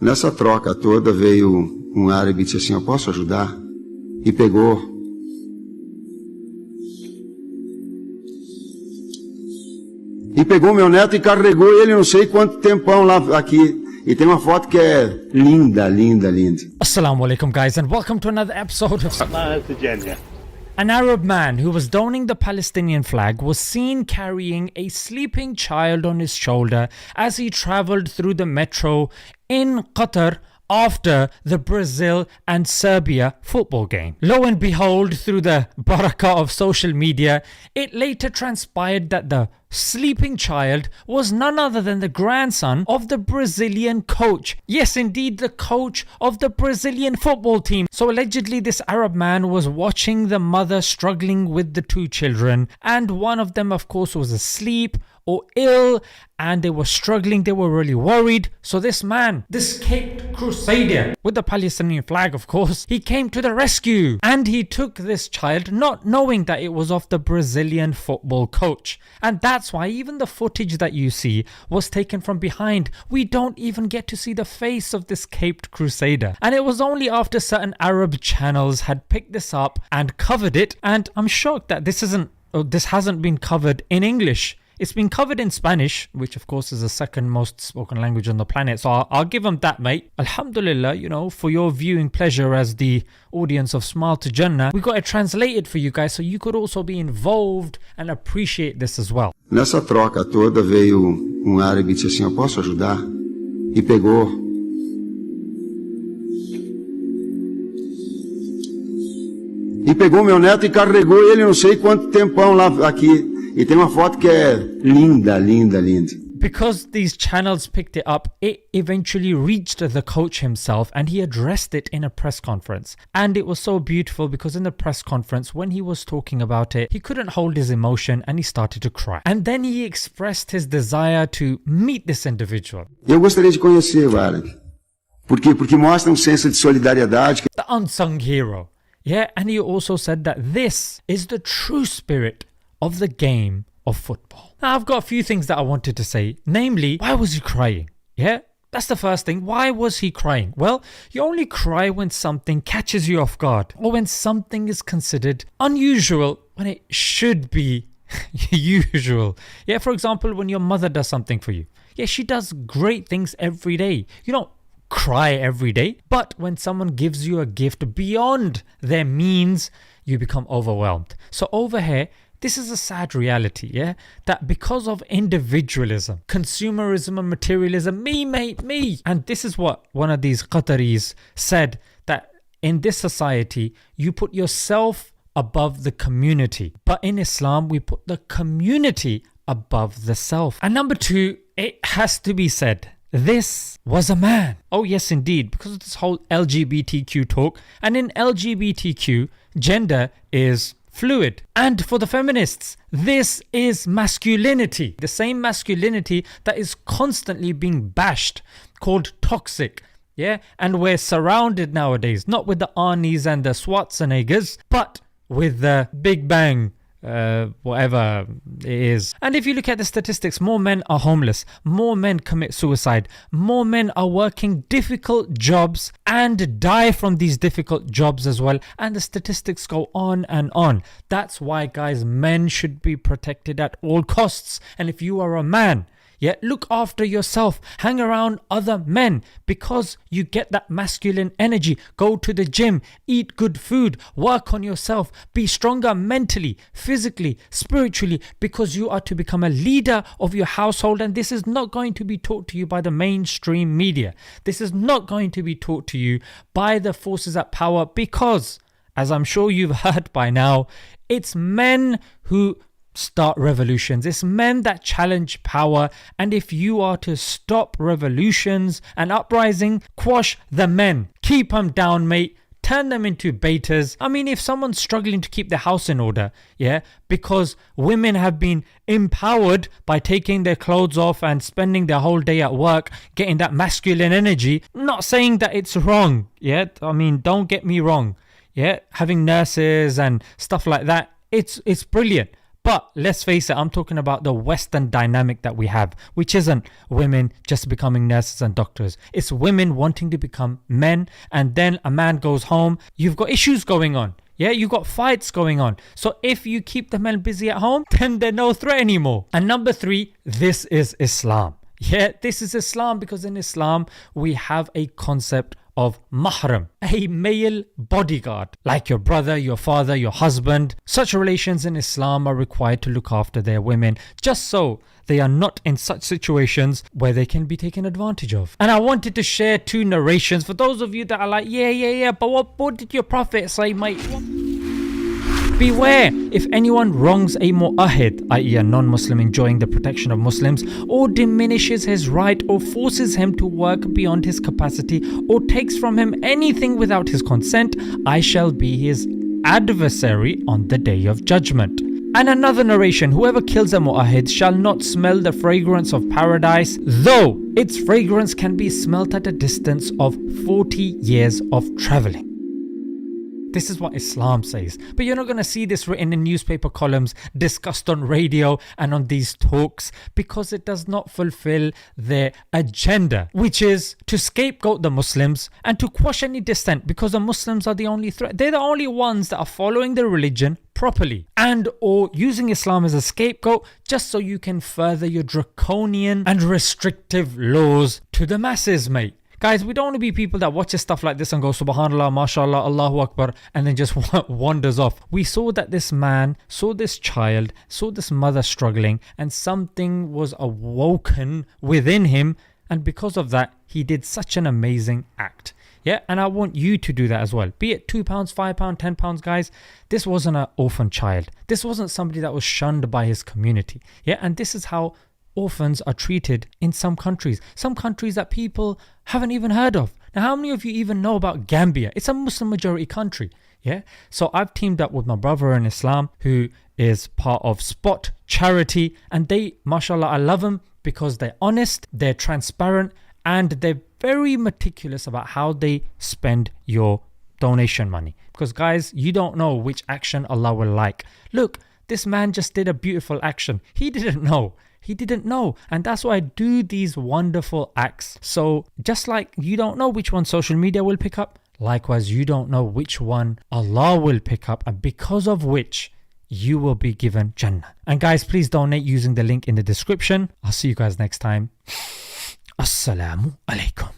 Nessa troca toda veio árabe e disse assim, eu posso ajudar? E pegou meu neto e carregou ele não sei quanto tempão lá aqui. E tem uma foto que é linda, linda, linda. Assalamu alaikum guys, and welcome to another episode of Jannah. An Arab man who was donning the Palestinian flag was seen carrying a sleeping child on his shoulder as he travelled through the metro in Qatar after the Brazil and Serbia football game. Lo and behold, through the barakah of social media, it later transpired that the sleeping child was none other than the grandson of the Brazilian coach. Yes, indeed, the coach of the Brazilian football team. So allegedly, this Arab man was watching the mother struggling with the two children, and one of them, of course, was asleep or ill, and they were struggling, they were really worried. So this man, this caped crusader with the Palestinian flag, of course, he came to the rescue and he took this child, not knowing that it was of the Brazilian football coach. And that's why even the footage that you see was taken from behind. We don't even get to see the face of this caped crusader. And it was only after certain Arab channels had picked this up and covered it, and I'm shocked that this hasn't been covered in English. It's been covered in Spanish, which of course is the second most spoken language on the planet. So I'll give them that, mate. Alhamdulillah, for your viewing pleasure as the audience of Smile to Jannah, we got it translated for you guys so you could also be involved and appreciate this as well. Nessa troca toda veio árabe e disse assim, eu posso ajudar? E pegou meu neto e carregou ele não sei quanto tempão lá aqui. E tem uma foto que é linda, linda, linda. Because these channels picked it up, it eventually reached the coach himself and he addressed it in a press conference. And it was so beautiful because in the press conference, when he was talking about it, he couldn't hold his emotion and he started to cry. And then he expressed his desire to meet this individual. Eu gostaria de conhecer o árabe. Porque mostra senso de solidariedade. The unsung hero. Yeah, and he also said that this is the true spirit of the game of football. Now, I've got a few things that I wanted to say. Namely, why was he crying? Yeah, that's the first thing. Why was he crying? Well, you only cry when something catches you off guard or when something is considered unusual when it should be usual. Yeah, for example, when your mother does something for you. Yeah, she does great things every day. You don't cry every day. But when someone gives you a gift beyond their means, you become overwhelmed. So over here, this is a sad reality, yeah? That because of individualism, consumerism and materialism, me mate, me. And this is what one of these Qataris said, that in this society, you put yourself above the community. But in Islam, we put the community above the self. And number two, it has to be said, this was a man. Oh yes, indeed, because of this whole LGBTQ talk. And in LGBTQ, gender is fluid. And for the feminists, this is masculinity. The same masculinity that is constantly being bashed, called toxic. Yeah, and we're surrounded nowadays, not with the Arnies and the Schwarzeneggers, but with the Big Bang, whatever it is. And if you look at the statistics, more men are homeless, more men commit suicide, more men are working difficult jobs and die from these difficult jobs as well, and the statistics go on and on. That's why, guys, men should be protected at all costs. And if you are a man, yeah, look after yourself, hang around other men because you get that masculine energy. Go to the gym, eat good food, work on yourself, be stronger mentally, physically, spiritually, because you are to become a leader of your household. And this is not going to be taught to you by the mainstream media. This is not going to be taught to you by the forces at power because, as I'm sure you've heard by now, it's men who start revolutions. It's men that challenge power, and if you are to stop revolutions and uprising, quash the men, keep them down, mate. Turn them into betas. I mean, if someone's struggling to keep their house in order, yeah, because women have been empowered by taking their clothes off and spending their whole day at work, getting that masculine energy, not saying that it's wrong, yeah, I mean, don't get me wrong, yeah, having nurses and stuff like that, it's brilliant. But let's face it, I'm talking about the Western dynamic that we have, which isn't women just becoming nurses and doctors. It's women wanting to become men, and then a man goes home, you've got issues going on. Yeah, you got fights going on. So if you keep the men busy at home, then they're no threat anymore. And number 3, this is Islam. Yeah, this is Islam, because in Islam, we have a concept of mahram, a male bodyguard, like your brother, your father, your husband. Such relations in Islam are required to look after their women, just so they are not in such situations where they can be taken advantage of. And I wanted to share 2 narrations for those of you that are like, yeah, but what did your prophet say, mate? Beware, if anyone wrongs a mu'ahid, i.e. a non-Muslim enjoying the protection of Muslims, or diminishes his right, or forces him to work beyond his capacity, or takes from him anything without his consent, I shall be his adversary on the day of judgment. And another narration, whoever kills a mu'ahid shall not smell the fragrance of paradise, though its fragrance can be smelt at a distance of 40 years of travelling. This is what Islam says. But you're not going to see this written in newspaper columns, discussed on radio and on these talks, because it does not fulfill their agenda, which is to scapegoat the Muslims and to quash any dissent, because the Muslims are the only threat. They're the only ones that are following the religion properly, and or using Islam as a scapegoat just so you can further your draconian and restrictive laws to the masses, mate. Guys, we don't want to be people that watches stuff like this and go, Subhanallah, MashaAllah, Allahu Akbar, and then just wanders off. We saw that this man saw this child, saw this mother struggling, and something was awoken within him. And because of that, he did such an amazing act. Yeah, and I want you to do that as well. Be it £2, £5, £10, guys. This wasn't an orphan child. This wasn't somebody that was shunned by his community. Yeah, and this is how orphans are treated in some countries that people haven't even heard of. Now, how many of you even know about Gambia? It's a Muslim majority country. Yeah, so I've teamed up with my brother in Islam who is part of Spot charity, and they, mashallah, I love them because they're honest, they're transparent, and they're very meticulous about how they spend your donation money. Because guys, you don't know which action Allah will like. Look, this man just did a beautiful action. He didn't know. And that's why I do these wonderful acts. So just like you don't know which one social media will pick up, likewise you don't know which one Allah will pick up, and because of which you will be given Jannah. And guys, please donate using the link in the description. I'll see you guys next time. Assalamu alaikum.